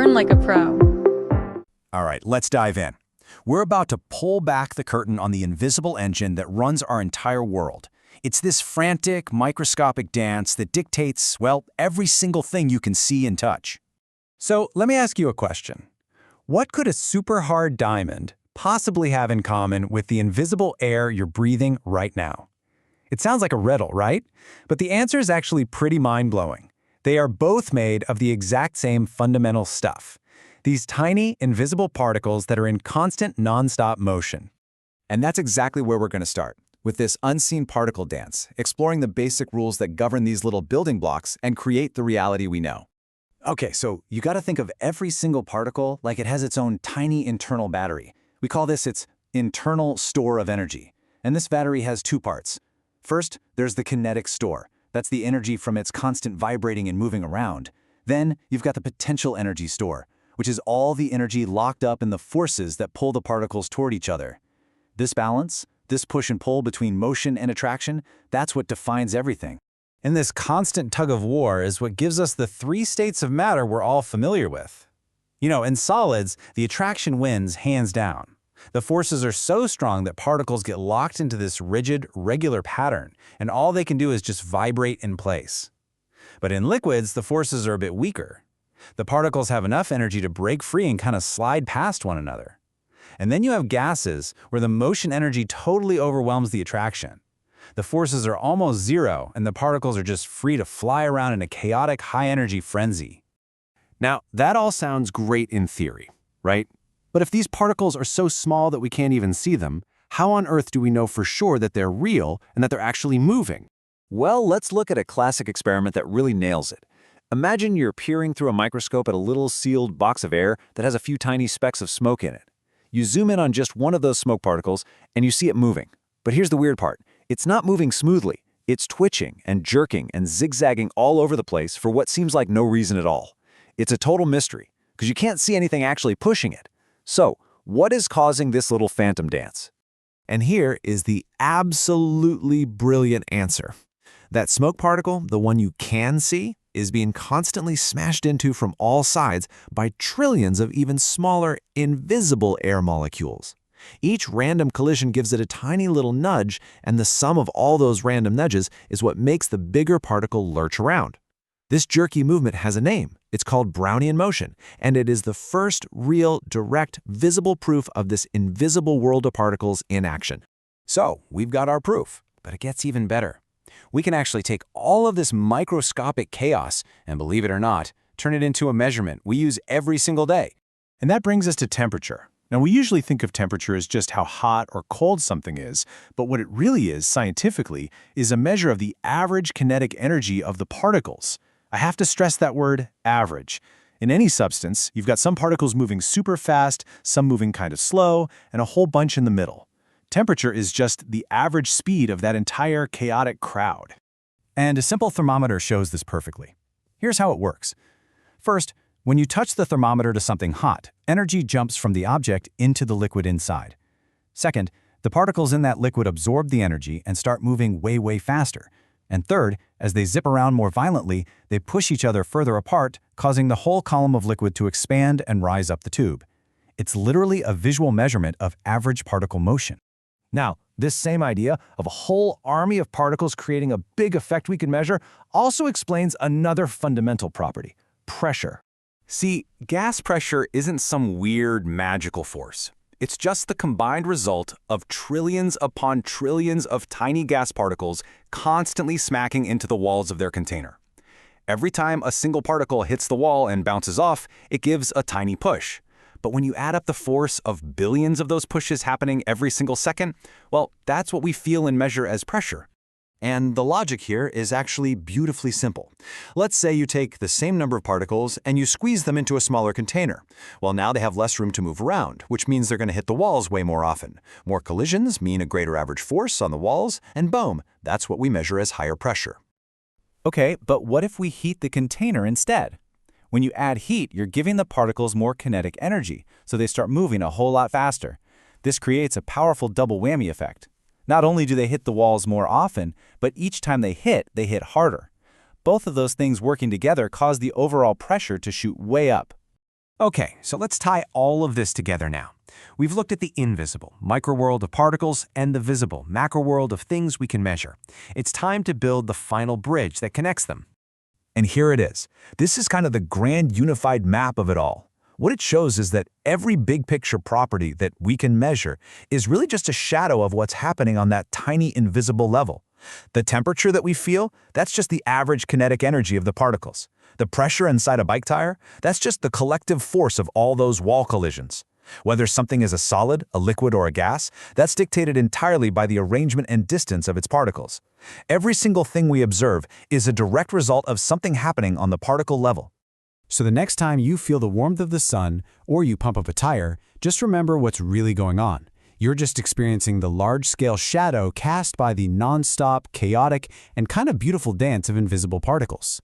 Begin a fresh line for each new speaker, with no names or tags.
learn like a pro.
All right, let's dive in. We're about to pull back the curtain on the invisible engine that runs our entire world. It's this frantic, microscopic dance that dictates, well, every single thing you can see and touch. So let me ask you a question. What could a super hard diamond possibly have in common with the invisible air you're breathing right now? It sounds like a riddle, right? But the answer is actually pretty mind-blowing. They are both made of the exact same fundamental stuff. These tiny, invisible particles that are in constant, non-stop motion.
And that's exactly where we're going to start, with this unseen particle dance, exploring the basic rules that govern these little building blocks and create the reality we know. Okay, so you got to think of every single particle like it has its own tiny internal battery. We call this its internal store of energy. And this battery has two parts. First, there's the kinetic store. That's the energy from its constant vibrating and moving around. Then, you've got the potential energy store, which is all the energy locked up in the forces that pull the particles toward each other. This balance, this push and pull between motion and attraction, that's what defines everything.
And this constant tug of war is what gives us the three states of matter we're all familiar with. You know, in solids, the attraction wins hands down. The forces are so strong that particles get locked into this rigid, regular pattern, and all they can do is just vibrate in place. But in liquids, the forces are a bit weaker. The particles have enough energy to break free and kind of slide past one another. And then you have gases, where the motion energy totally overwhelms the attraction. The forces are almost zero, and the particles are just free to fly around in a chaotic, high-energy frenzy.
Now, that all sounds great in theory, right? But if these particles are so small that we can't even see them, how on earth do we know for sure that they're real and that they're actually moving?
Well, let's look at a classic experiment that really nails it. Imagine you're peering through a microscope at a little sealed box of air that has a few tiny specks of smoke in it. You zoom in on just one of those smoke particles, and you see it moving. But here's the weird part. It's not moving smoothly. It's twitching and jerking and zigzagging all over the place for what seems like no reason at all. It's a total mystery, because you can't see anything actually pushing it. So, what is causing this little phantom dance?
And here is the absolutely brilliant answer. That smoke particle, the one you can see, is being constantly smashed into from all sides by trillions of even smaller, invisible air molecules. Each random collision gives it a tiny little nudge, and the sum of all those random nudges is what makes the bigger particle lurch around. This jerky movement has a name. It's called Brownian motion, and it is the first real, direct, visible proof of this invisible world of particles in action.
So, we've got our proof, but it gets even better. We can actually take all of this microscopic chaos and, believe it or not, turn it into a measurement we use every single day. And that brings us to temperature. Now, we usually think of temperature as just how hot or cold something is, but what it really is, scientifically, is a measure of the average kinetic energy of the particles. I have to stress that word, average. In any substance, you've got some particles moving super fast, some moving kind of slow, and a whole bunch in the middle. Temperature is just the average speed of that entire chaotic crowd. And a simple thermometer shows this perfectly. Here's how it works. First, when you touch the thermometer to something hot, energy jumps from the object into the liquid inside. Second, the particles in that liquid absorb the energy and start moving way, way faster. And third, as they zip around more violently, they push each other further apart, causing the whole column of liquid to expand and rise up the tube. It's literally a visual measurement of average particle motion. Now, this same idea of a whole army of particles creating a big effect we can measure also explains another fundamental property: pressure.
See, gas pressure isn't some weird magical force. It's just the combined result of trillions upon trillions of tiny gas particles constantly smacking into the walls of their container. Every time a single particle hits the wall and bounces off, it gives a tiny push. But when you add up the force of billions of those pushes happening every single second, well, that's what we feel and measure as pressure.
And the logic here is actually beautifully simple. Let's say you take the same number of particles and you squeeze them into a smaller container. Well, now they have less room to move around, which means they're going to hit the walls way more often. More collisions mean a greater average force on the walls, and boom, that's what we measure as higher pressure.
Okay, but what if we heat the container instead? When you add heat, you're giving the particles more kinetic energy, so they start moving a whole lot faster. This creates a powerful double whammy effect. Not only do they hit the walls more often, but each time they hit harder. Both of those things working together cause the overall pressure to shoot way up. Okay, so let's tie all of this together now. We've looked at the invisible, microworld of particles, and the visible, macroworld of things we can measure. It's time to build the final bridge that connects them.
And here it is. This is kind of the grand unified map of it all. What it shows is that every big picture property that we can measure is really just a shadow of what's happening on that tiny invisible level. The temperature that we feel, that's just the average kinetic energy of the particles. The pressure inside a bike tire, that's just the collective force of all those wall collisions. Whether something is a solid, a liquid, or a gas, that's dictated entirely by the arrangement and distance of its particles. Every single thing we observe is a direct result of something happening on the particle level.
So the next time you feel the warmth of the sun or you pump up a tire, just remember what's really going on. You're just experiencing the large-scale shadow cast by the non-stop, chaotic, and kind of beautiful dance of invisible particles.